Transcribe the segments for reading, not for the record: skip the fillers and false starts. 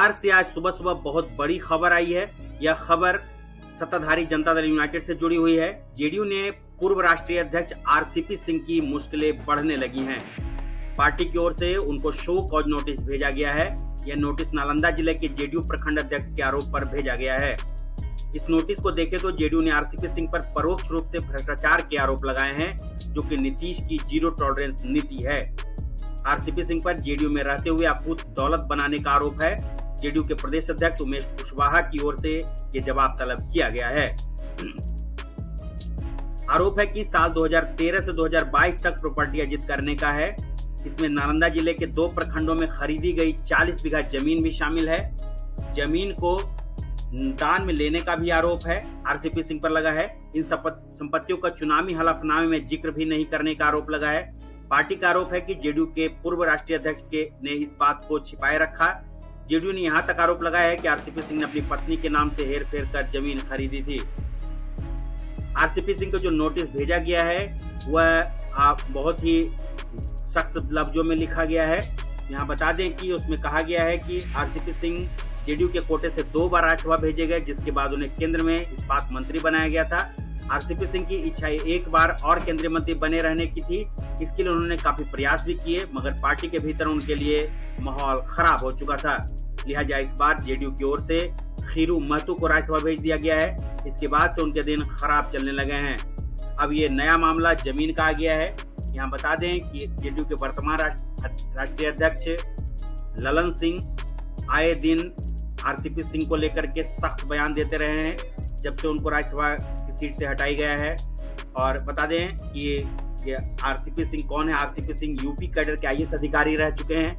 बिहार से आज सुबह सुबह बहुत बड़ी खबर आई है। यह खबर सत्ताधारी जनता दल यूनाइटेड से जुड़ी हुई है। जेडीयू ने पूर्व राष्ट्रीय अध्यक्ष आरसीपी सिंह की मुश्किलें बढ़ने लगी हैं। पार्टी की ओर से उनको शो कॉज नोटिस भेजा गया है। यह नोटिस नालंदा जिले के जेडीयू प्रखंड अध्यक्ष के आरोप पर भेजा गया है। इस नोटिस को देखें तो जेडीयू ने आरसीपी सिंह पर परोक्ष रूप से भ्रष्टाचार के आरोप लगाए हैं, जो कि नीतीश की जीरो टॉलरेंस नीति है। आरसीपी सिंह पर जेडीयू में रहते हुए अकूत दौलत बनाने का आरोप है। जेडीयू के प्रदेश अध्यक्ष उमेश कुशवाहा की ओर से ये जवाब तलब किया गया है। आरोप है कि साल 2013 से 2022 तक प्रॉपर्टी अर्जित करने का है। इसमें नालंदा जिले के 2 प्रखंडों में खरीदी गई 40 बीघा जमीन भी शामिल है। जमीन को दान में लेने का भी आरोप है, आरसीपी सिंह पर लगा है। इन संपत्तियों का चुनावी हलफनामे में जिक्र भी नहीं करने का आरोप लगा है। पार्टी का आरोप है कि जेडीयू के पूर्व राष्ट्रीय अध्यक्ष ने इस बात को छिपाए रखा। जेडीयू ने यहां तक आरोप लगाया है कि आरसीपी सिंह ने अपनी पत्नी के नाम से हेरफेर कर जमीन खरीदी थी। आरसीपी सिंह को जो नोटिस भेजा गया है वह बहुत ही सख्त लफ्जों में लिखा गया है। यहाँ बता दें कि उसमें कहा गया है कि आरसीपी सिंह जेडीयू के कोटे से 2 बार राज्यसभा भेजे गए, जिसके बाद उन्हें केंद्र में इस्पात मंत्री बनाया गया था। आरसीपी सिंह की इच्छा एक बार और केंद्रीय मंत्री बने रहने की थी। इसके लिए उन्होंने काफी प्रयास भी किए, मगर पार्टी के भीतर उनके लिए माहौल खराब हो चुका था। लिहाजा इस बार जेडीयू की ओर से खीरू महतो को राज्यसभा भेज दिया गया है। इसके बाद से उनके दिन खराब चलने लगे हैं। अब ये नया मामला जमीन का आ गया है। यहाँ बता दें कि जेडीयू के वर्तमान राष्ट्रीय अध्यक्ष ललन सिंह आए दिन आरसीपी सिंह को लेकर के सख्त बयान देते रहे हैं जब से उनको राज्यसभा की सीट से हटाई गया है। और बता दें कि ये आरसीपी सिंह कौन है। आरसीपी सिंह यूपी कैडर के आईएएस अधिकारी रह चुके हैं।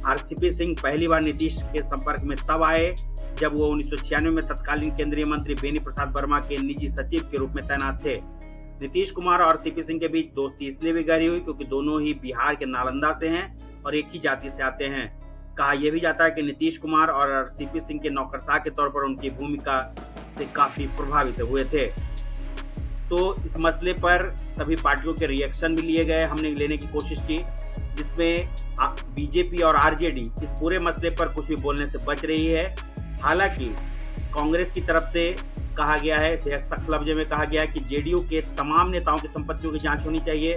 आरसीपी सिंह पहली बार नीतीश के संपर्क में तब आए जब वो 1996 में तत्कालीन केंद्रीय मंत्री बेनी प्रसाद वर्मा के निजी सचिव के रूप में तैनात थे। नीतीश कुमार और आरसीपी सिंह के बीच दोस्ती इसलिए भी गहरी हुई क्योंकि दोनों ही बिहार के नालंदा से हैं और एक ही जाति से आते हैं। कहा यह भी जाता है कि नीतीश कुमार और आरसीपी सिंह के नौकरशाह के तौर पर उनकी भूमिका से काफी प्रभावित हुए थे। तो इस मसले पर सभी पार्टियों के रिएक्शन भी लिए गए, हमने लेने की कोशिश की, जिसमें बीजेपी और आरजेडी इस पूरे मसले पर कुछ भी बोलने से बच रही है। हालांकि कांग्रेस की तरफ से कहा गया है, सख्त लफ्ज में कहा गया है कि जेडीयू के तमाम नेताओं की संपत्तियों की जांच होनी चाहिए।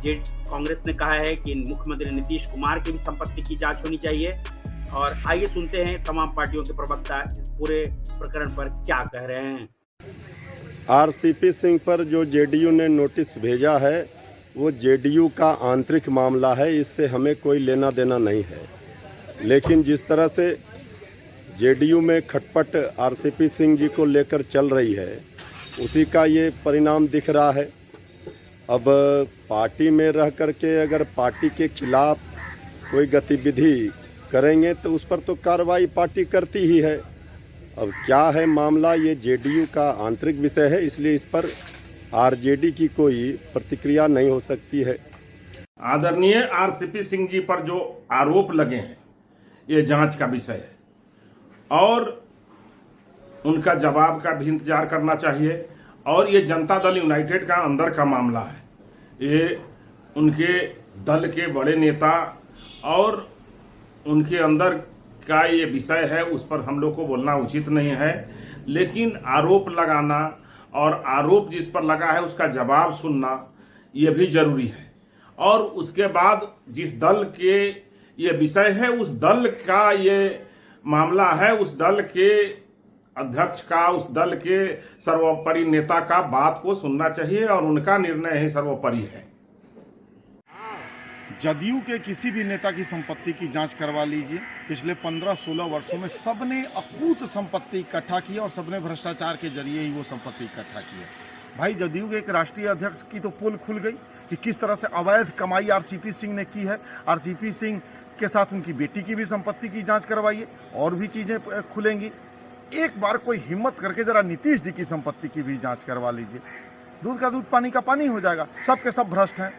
कांग्रेस ने कहा है कि मुख्यमंत्री नीतीश कुमार की भी संपत्ति की जांच होनी चाहिए। और आइए सुनते हैं तमाम पार्टियों के प्रवक्ता इस पूरे प्रकरण पर क्या कह रहे हैं। आरसीपी सिंह पर जो जेडीयू ने नोटिस भेजा है वो जेडीयू का आंतरिक मामला है, इससे हमें कोई लेना देना नहीं है। लेकिन जिस तरह से जेडीयू में खटपट आरसीपी सिंह जी को लेकर चल रही है, उसी का ये परिणाम दिख रहा है। अब पार्टी में रह करके अगर पार्टी के खिलाफ कोई गतिविधि करेंगे तो उस पर तो कार्रवाई पार्टी करती ही है। अब क्या है मामला, ये जेडीयू का आंतरिक विषय है, इसलिए इस पर आरजेडी की कोई प्रतिक्रिया नहीं हो सकती है। आदरणीय आरसीपी सिंह जी पर जो आरोप लगे हैं ये जांच का विषय है और उनका जवाब का भी इंतजार करना चाहिए। और ये जनता दल यूनाइटेड का अंदर का मामला है। ये उनके दल के बड़े नेता और उनके अंदर का ये विषय है, उस पर हम लोग को बोलना उचित नहीं है। लेकिन आरोप लगाना और आरोप जिस पर लगा है उसका जवाब सुनना ये भी जरूरी है। और उसके बाद जिस दल के ये विषय है उस दल का ये मामला है, उस दल के अध्यक्ष का, उस दल के सर्वोपरि नेता का बात को सुनना चाहिए और उनका निर्णय ही सर्वोपरि है। जदयू के किसी भी नेता की संपत्ति की जांच करवा लीजिए। पिछले 15-16 वर्षों में सबने अकूत संपत्ति इकट्ठा की और सबने भ्रष्टाचार के जरिए ही वो संपत्ति इकट्ठा की है। भाई जदयू के एक राष्ट्रीय अध्यक्ष की तो पोल खुल गई कि किस तरह से अवैध कमाई आरसीपी सिंह ने की है। आरसीपी सिंह के साथ उनकी बेटी की भी संपत्ति की जांच करवाइए और भी चीजें खुलेंगी। एक बार कोई हिम्मत करके जरा नीतीश जी की संपत्ति की भी जांच करवा लीजिए। दूध का दूध पानी का पानी हो जाएगा। सब के सब भ्रष्ट हैं।